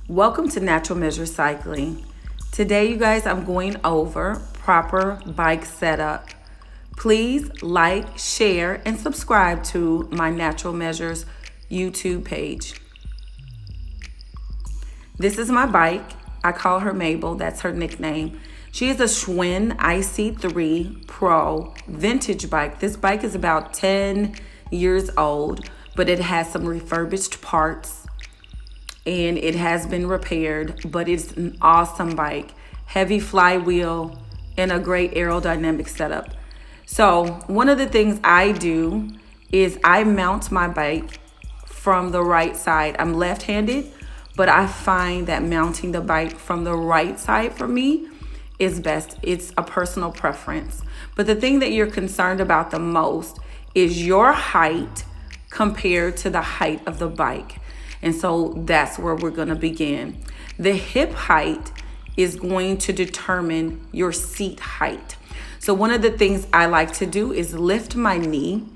Welcome to Natural Measure Cycling. Today, you guys, I'm going over proper bike setup. Please like, share, and subscribe to my Natural Measures YouTube page. This is my bike. I call her Mabel. That's her nickname. She is a Schwinn IC3 Pro vintage bike. This bike is about 10 years old, but it has some refurbished parts and it has been repaired, but it's an awesome bike. Heavy flywheel and a great aerodynamic setup. So one of the things I do is I mount my bike from the right side. I'm left-handed, but I find that mounting the bike from the right side for me is best. It's a personal preference. But the thing that you're concerned about the most is your height compared to the height of the bike. And so that's where we're going to begin. The hip height is going to determine your seat height. So one of the things I like to do is lift my knee,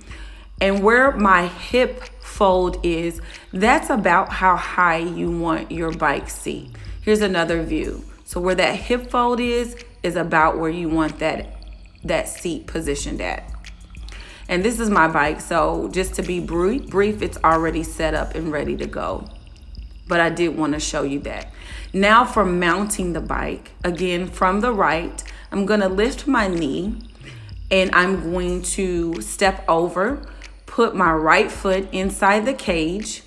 and where my hip fold is, that's about how high you want your bike seat. Here's another view. So where that hip fold is about where you want that seat positioned at. And this is my bike, so just to be brief, it's already set up and ready to go. But I did want to show you that. Now for mounting the bike, again, from the right, I'm going to lift my knee and I'm going to step over, put my right foot inside the cage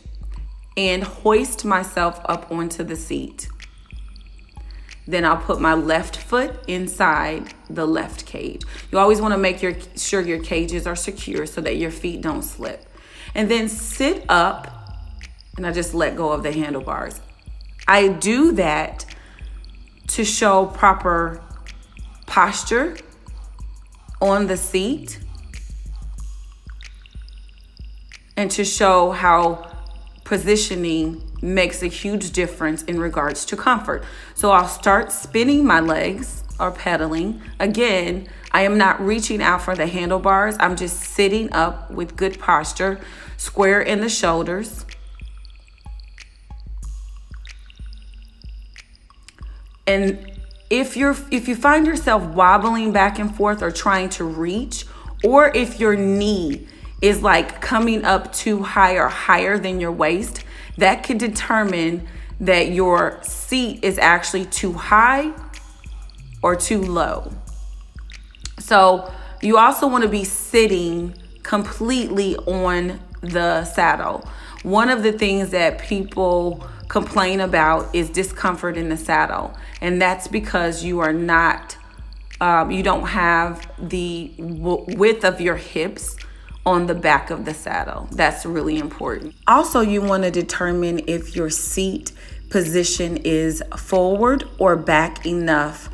and hoist myself up onto the seat. Then I'll put my left foot inside the left cage. You always want to make sure your cages are secure so that your feet don't slip. And then sit up, and I just let go of the handlebars. I do that to show proper posture on the seat and to show how positioning makes a huge difference in regards to comfort. So I'll start spinning my legs or pedaling. Again, I am not reaching out for the handlebars. I'm just sitting up with good posture, square in the shoulders. And if you find yourself wobbling back and forth or trying to reach, or if your knee is like coming up too high or higher than your waist, that could determine that your seat is actually too high or too low. So you also want to be sitting completely on the saddle. One of the things that people complain about is discomfort in the saddle. And that's because you are not, you don't have the width of your hips on the back of the saddle. That's really important. Also, you want to determine if your seat position is forward or back enough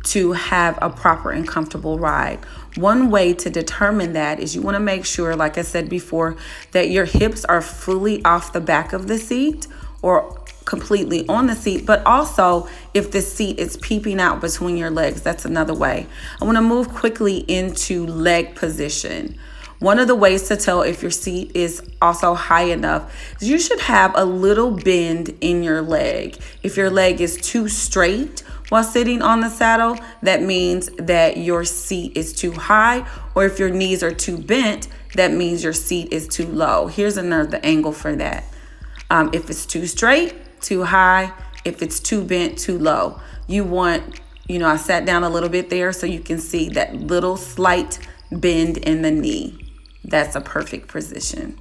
to have a proper and comfortable ride. One way to determine that is you want to make sure, like I said before, that your hips are fully off the back of the seat or completely on the seat, but also if the seat is peeping out between your legs. That's another way. I want to move quickly into leg position. One of the ways to tell if your seat is also high enough is you should have a little bend in your leg. If your leg is too straight while sitting on the saddle, that means that your seat is too high, or if your knees are too bent, that means your seat is too low. Here's another angle for that. If it's too straight, too high. If it's too bent, too low. You want, I sat down a little bit there so you can see that little slight bend in the knee. That's a perfect position.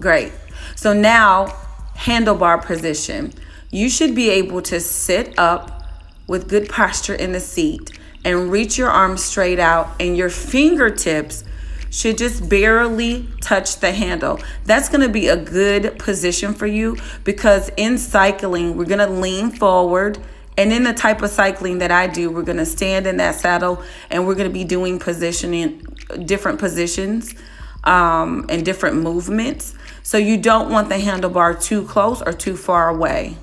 Great. So now, handlebar position. You should be able to sit up with good posture in the seat and reach your arms straight out, and your fingertips should just barely touch the handle. That's going to be a good position for you because in cycling, we're going to lean forward. And in the type of cycling that I do, we're going to stand in that saddle and we're going to be doing different positions and different movements. So you don't want the handlebar too close or too far away.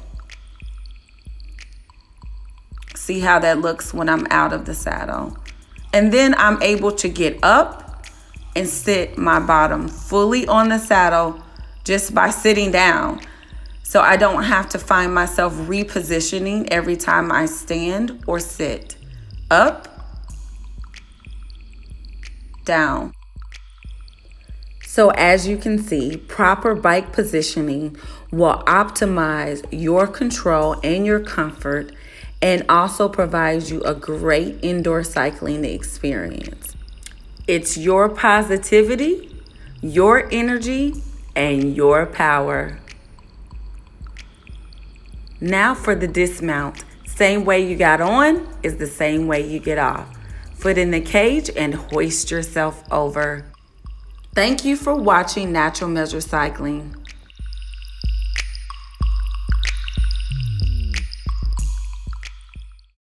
See how that looks when I'm out of the saddle. And then I'm able to get up and sit my bottom fully on the saddle just by sitting down. So I don't have to find myself repositioning every time I stand or sit. Up, down. So as you can see, proper bike positioning will optimize your control and your comfort, and also provides you a great indoor cycling experience. It's your positivity, your energy, and your power. Now for the dismount. Same way you got on is the same way you get off. Foot in the cage and hoist yourself over. Thank you for watching Natural Measure Cycling.